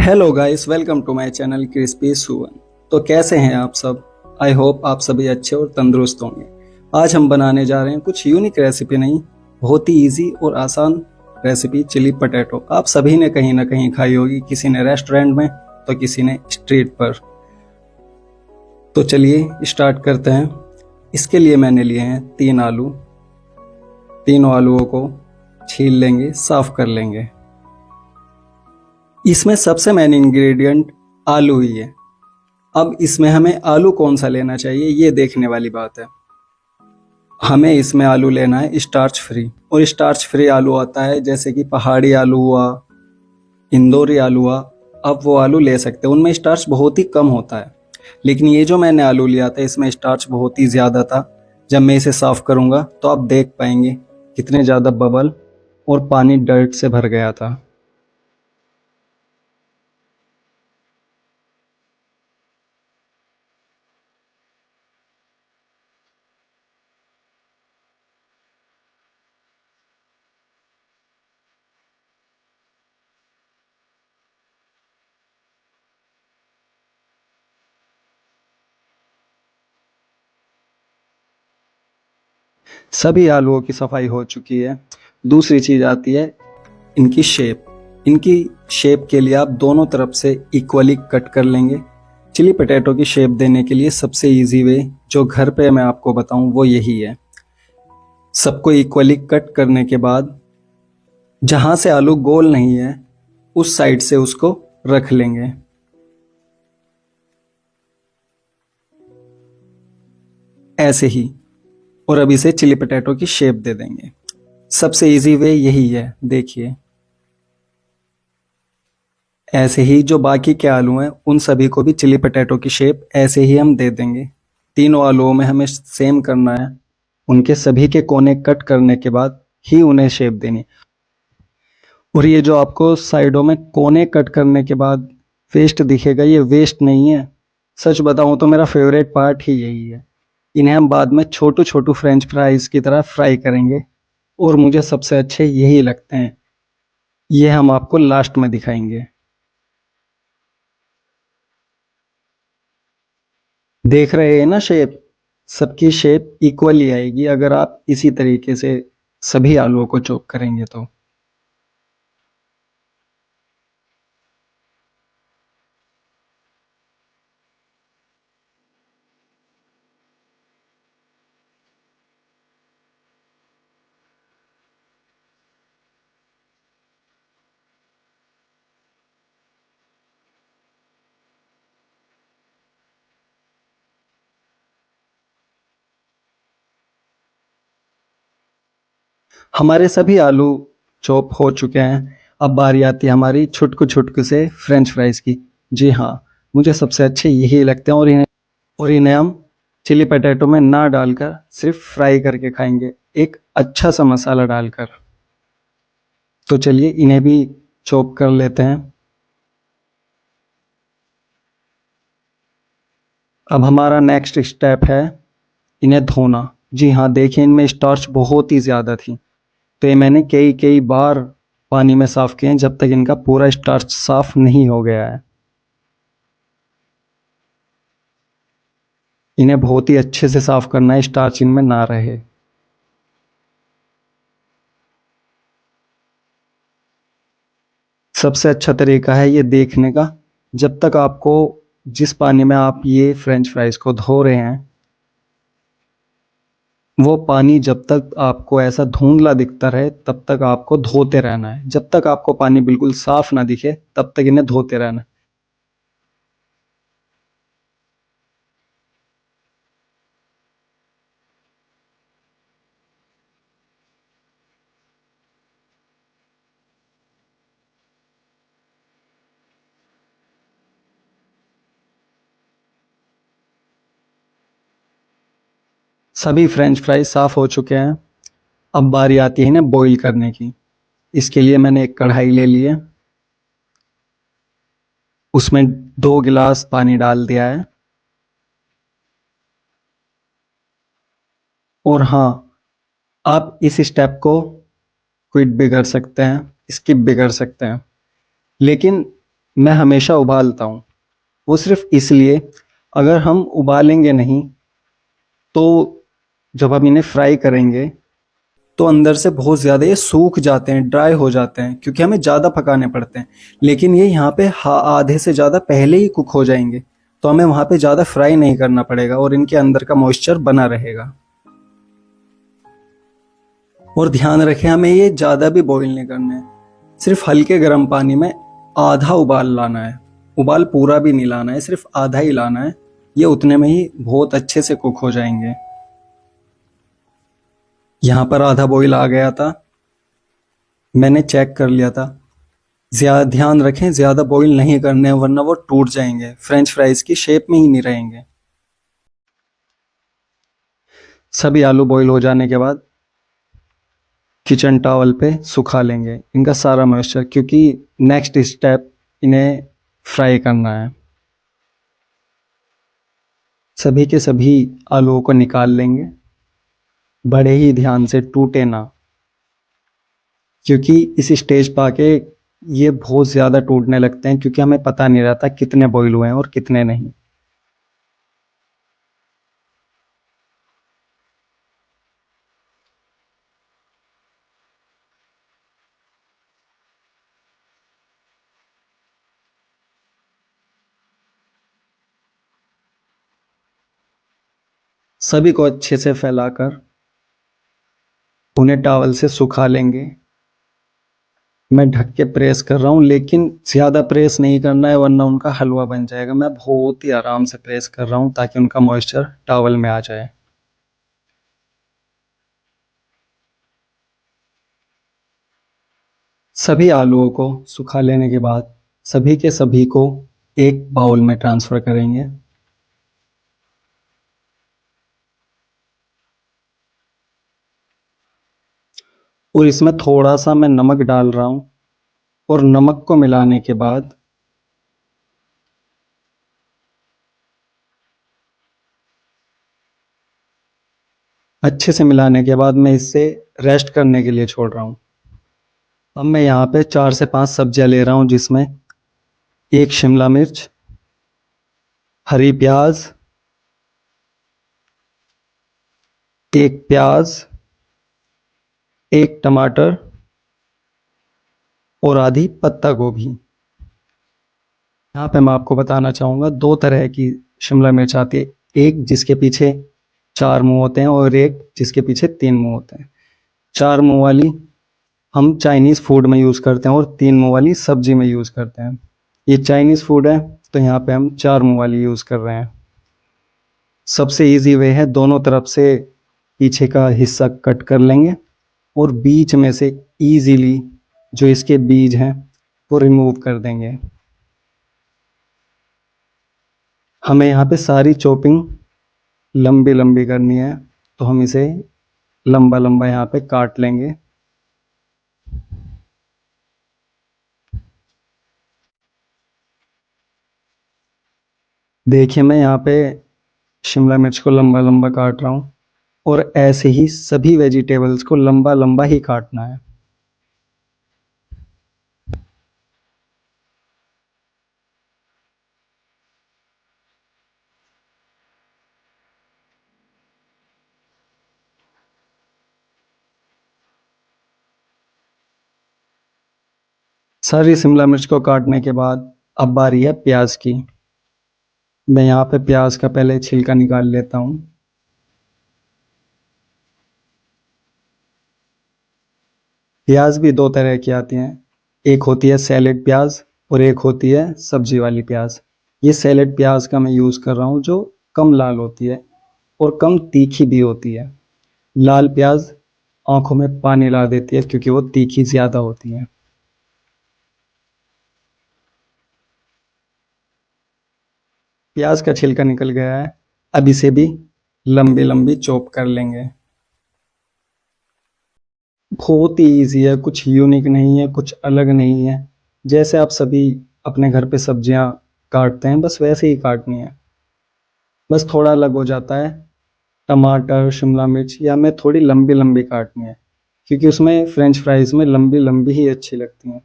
Hello guys, welcome to my channel crispy सुवन। तो कैसे हैं आप सब? आई होप आप सभी अच्छे और तंदुरुस्त होंगे। आज हम बनाने जा रहे हैं कुछ यूनिक रेसिपी, नहीं बहुत ही इजी और आसान रेसिपी, चिली पटेटो। आप सभी ने कहीं ना कहीं खाई होगी, किसी ने रेस्टोरेंट में तो किसी ने स्ट्रीट पर। तो चलिए स्टार्ट करते हैं। इसके लिए मैंने लिए हैं 3 आलू। तीनों आलूओं को छील लेंगे, साफ कर लेंगे। इसमें सबसे मेन इंग्रेडिएंट आलू ही है। अब इसमें हमें आलू कौन सा लेना चाहिए, ये देखने वाली बात है। हमें इसमें आलू लेना है स्टार्च फ्री, और स्टार्च फ्री आलू आता है जैसे कि पहाड़ी आलू हुआ, इंदौरी आलू हुआ। अब वो आलू ले सकते हैं, उनमें स्टार्च बहुत ही कम होता है। लेकिन ये जो मैंने आलू लिया था इसमें स्टार्च बहुत ही ज़्यादा था। जब मैं इसे साफ करूँगा तो आप देख पाएंगे कितने ज़्यादा बबल और पानी डर्ट से भर गया था। सभी आलूओं की सफाई हो चुकी है। दूसरी चीज़ आती है इनकी शेप। इनकी शेप के लिए आप दोनों तरफ से इक्वली कट कर लेंगे। चिली पटेटो की शेप देने के लिए सबसे इजी वे जो घर पे मैं आपको बताऊं वो यही है। सबको इक्वली कट करने के बाद जहां से आलू गोल नहीं है उस साइड से उसको रख लेंगे, ऐसे ही। और अब इसे चिली पटेटो की शेप दे देंगे। सबसे इजी वे यही है, देखिए। ऐसे ही जो बाकी के आलू हैं उन सभी को भी चिली पटेटो की शेप ऐसे ही हम दे देंगे। तीनों आलूओं में हमें सेम करना है। उनके सभी के कोने कट करने के बाद ही उन्हें शेप देनी। और ये जो आपको साइडों में कोने कट करने के बाद वेस्ट दिखेगा, ये वेस्ट नहीं है। सच बताऊं तो मेरा फेवरेट पार्ट ही यही है। इन्हें हम बाद में छोटू छोटू फ्रेंच फ्राइज की तरह फ्राई करेंगे, और मुझे सबसे अच्छे यही लगते हैं। ये हम आपको लास्ट में दिखाएंगे। देख रहे हैं ना शेप? सबकी शेप इक्वली आएगी अगर आप इसी तरीके से सभी आलूओं को चॉप करेंगे तो। हमारे सभी आलू चॉप हो चुके हैं। अब बारी आती है हमारी छुटकू छुटकू से फ्रेंच फ्राइज की। जी हाँ, मुझे सबसे अच्छे यही लगते हैं, और इन्हें हम चिली पटेटो में ना डालकर सिर्फ फ्राई करके खाएंगे, एक अच्छा सा मसाला डालकर। तो चलिए इन्हें भी चॉप कर लेते हैं। अब हमारा नेक्स्ट स्टेप है इन्हें धोना। जी हाँ, देखिए इनमें स्टार्च बहुत ही ज़्यादा थी। तो ये मैंने कई कई बार पानी में साफ़ किए हैं जब तक इनका पूरा स्टार्च साफ़ नहीं हो गया है। इन्हें बहुत ही अच्छे से साफ़ करना है, स्टार्च इनमें ना रहे। सबसे अच्छा तरीका है ये देखने का, जब तक आपको, जिस पानी में आप ये फ्रेंच फ्राइज को धो रहे हैं वो पानी जब तक आपको ऐसा धुंधला दिखता रहे तब तक आपको धोते रहना है। जब तक आपको पानी बिल्कुल साफ ना दिखे तब तक इन्हें धोते रहना है। सभी फ्रेंच फ्राइज साफ हो चुके हैं। अब बारी आती है इन्हें बॉईल करने की। इसके लिए मैंने एक कढ़ाई ले ली है, उसमें 2 गिलास पानी डाल दिया है। और हाँ, आप इस स्टेप को क्विट भी कर सकते हैं, स्किप भी कर सकते हैं। लेकिन मैं हमेशा उबालता हूँ। वो सिर्फ इसलिए, अगर हम उबालेंगे नहीं तो जब हम इन्हें फ्राई करेंगे तो अंदर से बहुत ज़्यादा ये सूख जाते हैं, ड्राई हो जाते हैं, क्योंकि हमें ज़्यादा पकाने पड़ते हैं। लेकिन ये यहाँ पे आधे से ज़्यादा पहले ही कुक हो जाएंगे, तो हमें वहाँ पे ज़्यादा फ्राई नहीं करना पड़ेगा और इनके अंदर का मॉइस्चर बना रहेगा। और ध्यान रखें, हमें ये ज़्यादा भी बॉईल नहीं करना है, सिर्फ हल्के गर्म पानी में आधा उबाल लाना है। उबाल पूरा भी नहीं लाना है, सिर्फ आधा ही लाना है। ये उतने में ही बहुत अच्छे से कुक हो जाएंगे। यहाँ पर आधा बॉईल आ गया था, मैंने चेक कर लिया था। ज्यादा ध्यान रखें, ज्यादा बॉईल नहीं करने, वरना वो टूट जाएंगे, फ्रेंच फ्राइज की शेप में ही नहीं रहेंगे। सभी आलू बॉईल हो जाने के बाद किचन टॉवल पे सुखा लेंगे इनका सारा मॉइस्चर, क्योंकि नेक्स्ट स्टेप इन्हें फ्राई करना है। सभी के सभी आलूओं को निकाल लेंगे, बड़े ही ध्यान से, टूटे ना, क्योंकि इस स्टेज पर आके ये बहुत ज़्यादा टूटने लगते हैं, क्योंकि हमें पता नहीं रहता कितने बॉईल हुए हैं और कितने नहीं। सभी को अच्छे से फैलाकर उन्हें टॉवल से सुखा लेंगे। मैं ढक के प्रेस कर रहा हूँ, लेकिन ज़्यादा प्रेस नहीं करना है, वरना उनका हलवा बन जाएगा। मैं बहुत ही आराम से प्रेस कर रहा हूँ ताकि उनका मॉइस्चर टॉवल में आ जाए। सभी आलूओं को सुखा लेने के बाद सभी के सभी को एक बाउल में ट्रांसफ़र करेंगे। और इसमें थोड़ा सा मैं नमक डाल रहा हूँ, और नमक को मिलाने के बाद अच्छे से मिलाने के बाद मैं इसे रेस्ट करने के लिए छोड़ रहा हूँ। अब मैं यहाँ पे 4 से 5 सब्जियाँ ले रहा हूँ, जिसमें एक शिमला मिर्च, हरी प्याज, एक प्याज, एक टमाटर और आधी पत्ता गोभी। यहाँ पे मैं आपको बताना चाहूँगा, 2 तरह की शिमला मिर्च आती है, एक जिसके पीछे 4 मुंह होते हैं और एक जिसके पीछे 3 मुंह होते हैं। 4 मुंह वाली हम चाइनीज़ फूड में यूज़ करते हैं और 3 मुंह वाली सब्जी में यूज़ करते हैं। ये चाइनीज़ फूड है, तो यहाँ पे हम 4 मुंह वाली यूज़ कर रहे हैं। सबसे ईजी वे है, दोनों तरफ से पीछे का हिस्सा कट कर लेंगे और बीच में से ईजीली जो इसके बीज हैं वो रिमूव कर देंगे। हमें यहाँ पे सारी चॉपिंग लंबी लंबी करनी है, तो हम इसे लंबा लंबा यहाँ पे काट लेंगे। देखिए, मैं यहाँ पे शिमला मिर्च को लंबा लंबा काट रहा हूँ, और ऐसे ही सभी वेजिटेबल्स को लंबा लंबा ही काटना है। सारी शिमला मिर्च को काटने के बाद अब बारी है प्याज की। मैं यहाँ पे प्याज का पहले छिलका निकाल लेता हूँ। प्याज भी 2 तरह की आती हैं, एक होती है सैलेड प्याज और एक होती है सब्जी वाली प्याज। ये सैलेड प्याज का मैं यूज़ कर रहा हूँ, जो कम लाल होती है और कम तीखी भी होती है। लाल प्याज आंखों में पानी ला देती है, क्योंकि वो तीखी ज़्यादा होती है। प्याज का छिलका निकल गया है, अब इसे भी लंबी लंबी चॉप कर लेंगे। बहुत ही ईजी है, कुछ यूनिक नहीं है, कुछ अलग नहीं है। जैसे आप सभी अपने घर पे सब्जियां काटते हैं, बस वैसे ही काटनी है। बस थोड़ा अलग हो जाता है, टमाटर, शिमला मिर्च या हमें थोड़ी लंबी लंबी काटनी है, क्योंकि उसमें फ्रेंच फ्राइज में लंबी लंबी ही अच्छी लगती हैं,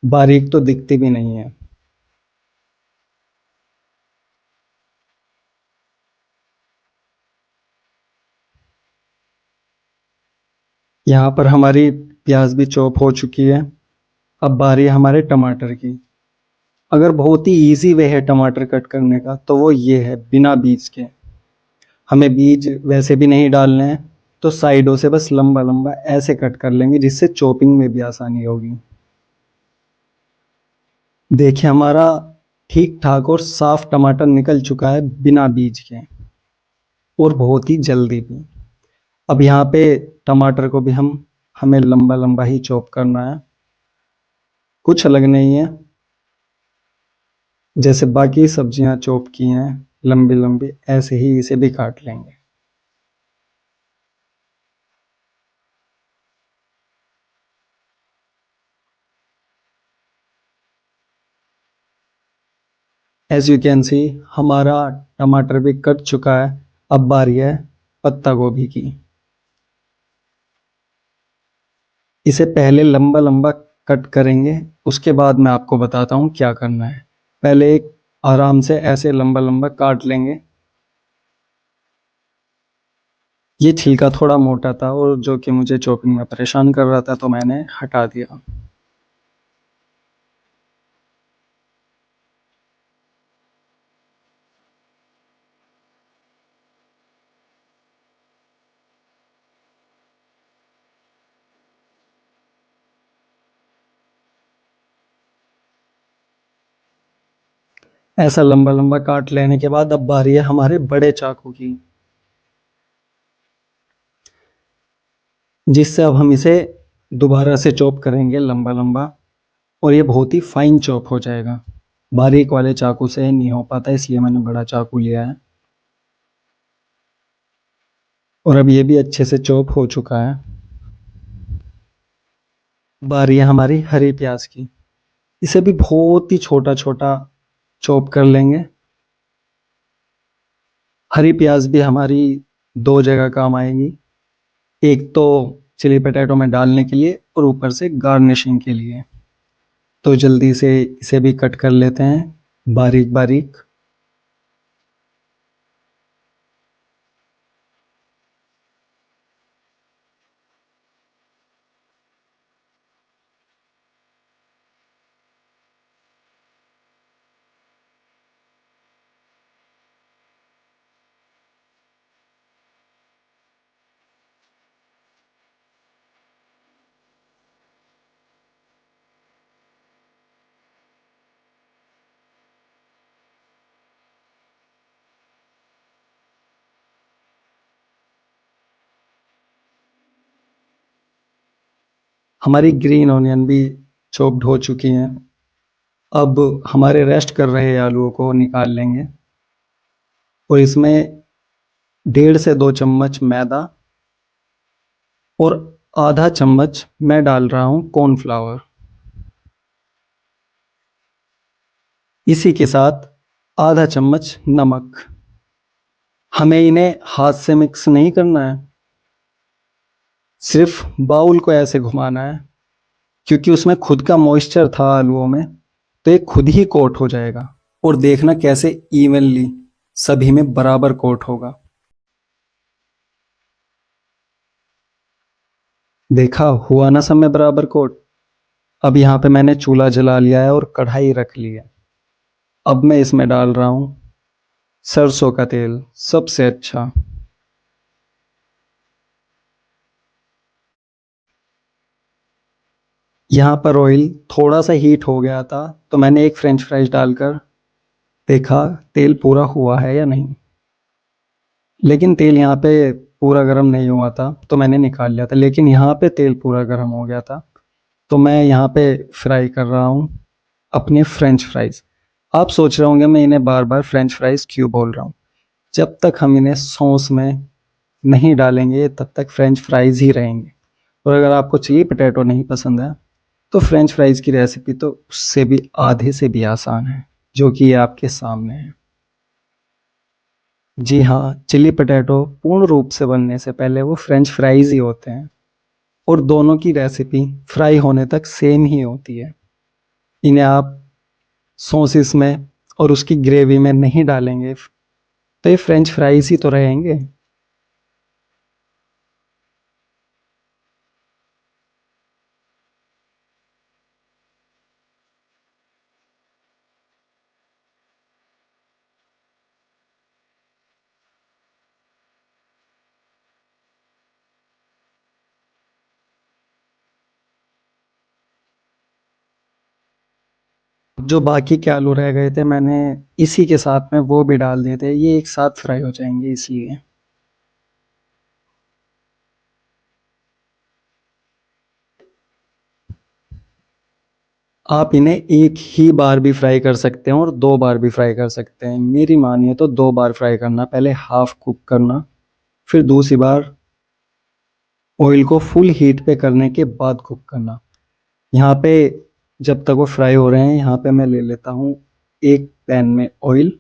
बारीक तो दिखती भी नहीं है। यहाँ पर हमारी प्याज भी चॉप हो चुकी है। अब बारी है हमारे टमाटर की। अगर बहुत ही इजी वे है टमाटर कट करने का तो वो ये है, बिना बीज के। हमें बीज वैसे भी नहीं डालने हैं, तो साइडों से बस लंबा लंबा ऐसे कट कर लेंगे जिससे चॉपिंग में भी आसानी होगी। देखिए हमारा ठीक ठाक और साफ टमाटर निकल चुका है बिना बीज के, और बहुत ही जल्दी भी। अब यहाँ पे टमाटर को भी हमें लंबा लंबा ही चॉप करना है, कुछ अलग नहीं है। जैसे बाकी सब्जियां चॉप की हैं लंबी लंबी, ऐसे ही इसे भी काट लेंगे। एज यू कैन सी, हमारा टमाटर भी कट चुका है। अब बारी है पत्ता गोभी की। इसे पहले लंबा लंबा कट करेंगे, उसके बाद मैं आपको बताता हूँ क्या करना है। पहले एक आराम से ऐसे लंबा लंबा काट लेंगे। ये छिलका थोड़ा मोटा था और जो कि मुझे चॉपिंग में परेशान कर रहा था, तो मैंने हटा दिया। ऐसा लंबा लंबा काट लेने के बाद अब बारी है हमारे बड़े चाकू की, जिससे अब हम इसे दोबारा से चॉप करेंगे लंबा लंबा, और ये बहुत ही फाइन चॉप हो जाएगा। बारीक वाले चाकू से नहीं हो पाता, इसलिए मैंने बड़ा चाकू लिया है। और अब ये भी अच्छे से चॉप हो चुका है। बारी है हमारी हरी प्याज की। इसे भी बहुत ही छोटा छोटा चॉप कर लेंगे। हरी प्याज भी हमारी दो जगह काम आएगी। एक तो चिली पटेटो में डालने के लिए, और ऊपर से गार्निशिंग के लिए। तो जल्दी से इसे भी कट कर लेते हैं बारीक बारीक। हमारी ग्रीन ऑनियन भी चॉप्ड हो चुकी हैं। अब हमारे रेस्ट कर रहे आलूओं को निकाल लेंगे, और इसमें 1.5 से 2 चम्मच मैदा और आधा चम्मच मैं डाल रहा हूँ कॉर्नफ्लावर। इसी के साथ आधा चम्मच नमक। हमें इन्हें हाथ से मिक्स नहीं करना है, सिर्फ बाउल को ऐसे घुमाना है, क्योंकि उसमें खुद का मॉइस्चर था आलूओं में, तो ये खुद ही कोट हो जाएगा। और देखना कैसे इवनली सभी में बराबर कोट होगा। देखा हुआ ना सब में बराबर कोट। अब यहाँ पे मैंने चूल्हा जला लिया है और कढ़ाई रख ली है। अब मैं इसमें डाल रहा हूँ सरसों का तेल, सबसे अच्छा। यहाँ पर ऑयल थोड़ा सा हीट हो गया था, तो मैंने एक फ्रेंच फ्राइज डालकर देखा तेल पूरा हुआ है या नहीं। लेकिन तेल यहाँ पे पूरा गर्म नहीं हुआ था, तो मैंने निकाल लिया था। लेकिन यहाँ पे तेल पूरा गर्म हो गया था, तो मैं यहाँ पे फ्राई कर रहा हूँ अपने फ्रेंच फ्राइज। आप सोच रहे होंगे मैं इन्हें बार बार फ्रेंच फ्राइज क्यों बोल रहा हूँ। जब तक हम इन्हें सॉस में नहीं डालेंगे तब तक फ्रेंच फ्राइज ही रहेंगे। और अगर आपको चिली पटेटो नहीं पसंद है, तो फ्रेंच फ्राइज की रेसिपी तो उससे भी आधे से भी आसान है, जो कि ये आपके सामने है। जी हाँ, चिली पटेटो पूर्ण रूप से बनने से पहले वो फ्रेंच फ्राइज ही होते हैं, और दोनों की रेसिपी फ्राई होने तक सेम ही होती है। इन्हें आप सॉसेस में और उसकी ग्रेवी में नहीं डालेंगे, तो ये फ्रेंच फ्राइज ही तो रहेंगे। जो बाकी के आलू रह गए थे मैंने इसी के साथ में वो भी डाल दिए थे, ये एक साथ फ्राई हो जाएंगे इसलिए। आप इन्हें एक ही बार भी फ्राई कर सकते हैं और दो बार भी फ्राई कर सकते हैं। मेरी मानिए तो दो बार फ्राई करना, पहले हाफ कुक करना, फिर दूसरी बार ऑयल को फुल हीट पे करने के बाद कुक करना। यहाँ पे जब तक वो फ्राई हो रहे हैं, यहाँ पे मैं ले लेता हूँ एक पैन में ऑयल,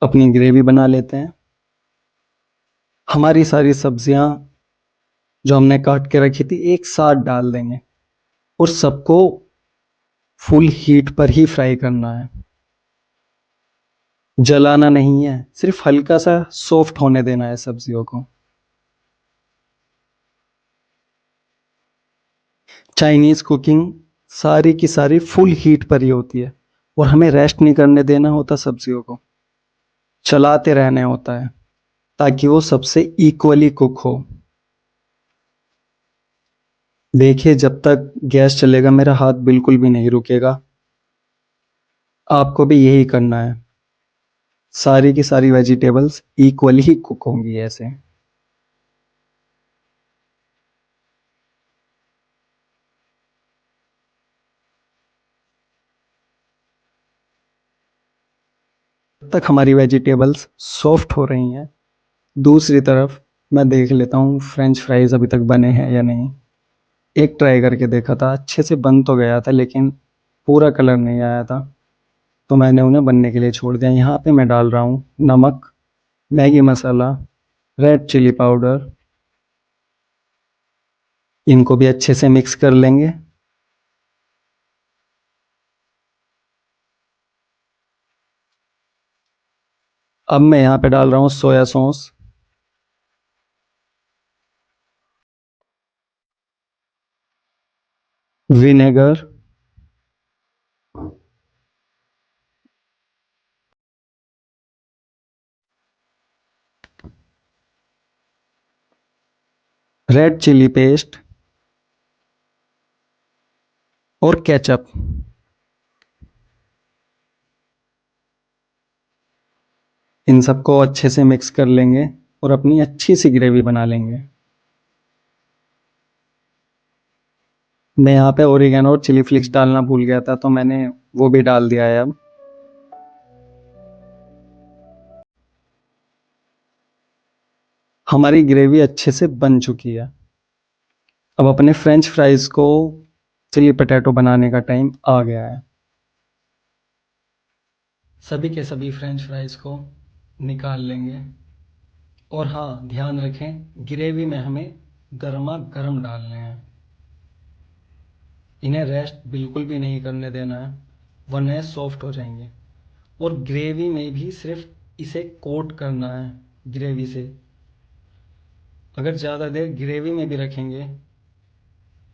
अपनी ग्रेवी बना लेते हैं। हमारी सारी सब्जियां जो हमने काट के रखी थी एक साथ डाल देंगे और सबको फुल हीट पर ही फ्राई करना है, जलाना नहीं है, सिर्फ हल्का सा सॉफ्ट होने देना है सब्जियों को। चाइनीज कुकिंग सारी की सारी फुल हीट पर ही होती है और हमें रेस्ट नहीं करने देना होता, सब्जियों को चलाते रहना होता है ताकि वो सबसे इक्वली कुक हो। देखिए जब तक गैस चलेगा मेरा हाथ बिल्कुल भी नहीं रुकेगा, आपको भी यही करना है। सारी की सारी वेजिटेबल्स इक्वली ही कुक होंगी ऐसे। जब तक हमारी वेजिटेबल्स सॉफ्ट हो रही हैं, दूसरी तरफ मैं देख लेता हूँ फ्रेंच फ्राइज अभी तक बने हैं या नहीं। एक ट्राई करके देखा था, अच्छे से बन तो गया था लेकिन पूरा कलर नहीं आया था, तो मैंने उन्हें बनने के लिए छोड़ दिया। यहाँ पे मैं डाल रहा हूँ नमक, मैगी मसाला, रेड चिली पाउडर, इनको भी अच्छे से मिक्स कर लेंगे। अब मैं यहाँ पे डाल रहा हूँ soya sauce, vinegar, red chilli paste और केचप। इन सबको अच्छे से मिक्स कर लेंगे और अपनी अच्छी सी ग्रेवी बना लेंगे। मैं यहाँ पे ओरिगेनो और चिली फ्लिक्स डालना भूल गया था, तो मैंने वो भी डाल दिया है अब। हमारी ग्रेवी अच्छे से बन चुकी है। अब अपने फ्रेंच फ्राइज को, चिली पटेटो बनाने का टाइम आ गया है। सभी के सभी फ्रेंच फ्राइज को निकाल लेंगे और हाँ ध्यान रखें ग्रेवी में हमें गर्मा गर्म डालने हैं, इन्हें रेस्ट बिल्कुल भी नहीं करने देना है वरना ये सॉफ्ट हो जाएंगे। और ग्रेवी में भी सिर्फ इसे कोट करना है ग्रेवी से। अगर ज़्यादा देर ग्रेवी में भी रखेंगे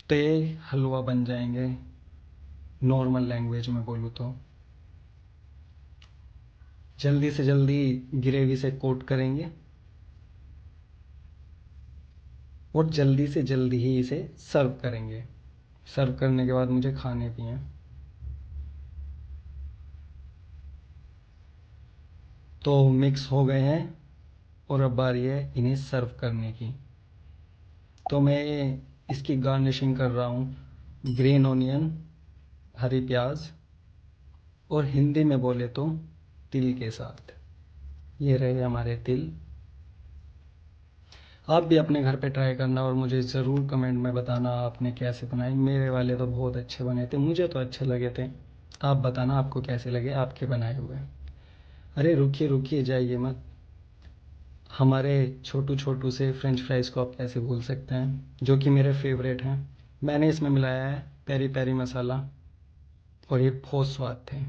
तो ये हलवा बन जाएंगे, नॉर्मल लैंग्वेज में बोलूँ तो। जल्दी से जल्दी ग्रेवी से कोट करेंगे और जल्दी से जल्दी ही इसे सर्व करेंगे। सर्व करने के बाद मुझे खाने भी हैं। तो मिक्स हो गए हैं और अब बारी है इन्हें सर्व करने की। तो मैं इसकी गार्निशिंग कर रहा हूँ ग्रीन ऑनियन, हरी प्याज और हिंदी में बोले तो तिल के साथ। ये रहे हमारे तिल। आप भी अपने घर पे ट्राई करना और मुझे ज़रूर कमेंट में बताना आपने कैसे बनाए। मेरे वाले तो बहुत अच्छे बने थे, मुझे तो अच्छे लगे थे। आप बताना आपको कैसे लगे आपके बनाए हुए। अरे रुकिए रुकिए जाइए मत, हमारे छोटू छोटू से फ्रेंच फ्राइज़ को आप कैसे भूल सकते हैं, जो कि मेरे फेवरेट हैं। मैंने इसमें मिलाया है पेरी पेरी मसाला और ये बहुत स्वाद थे।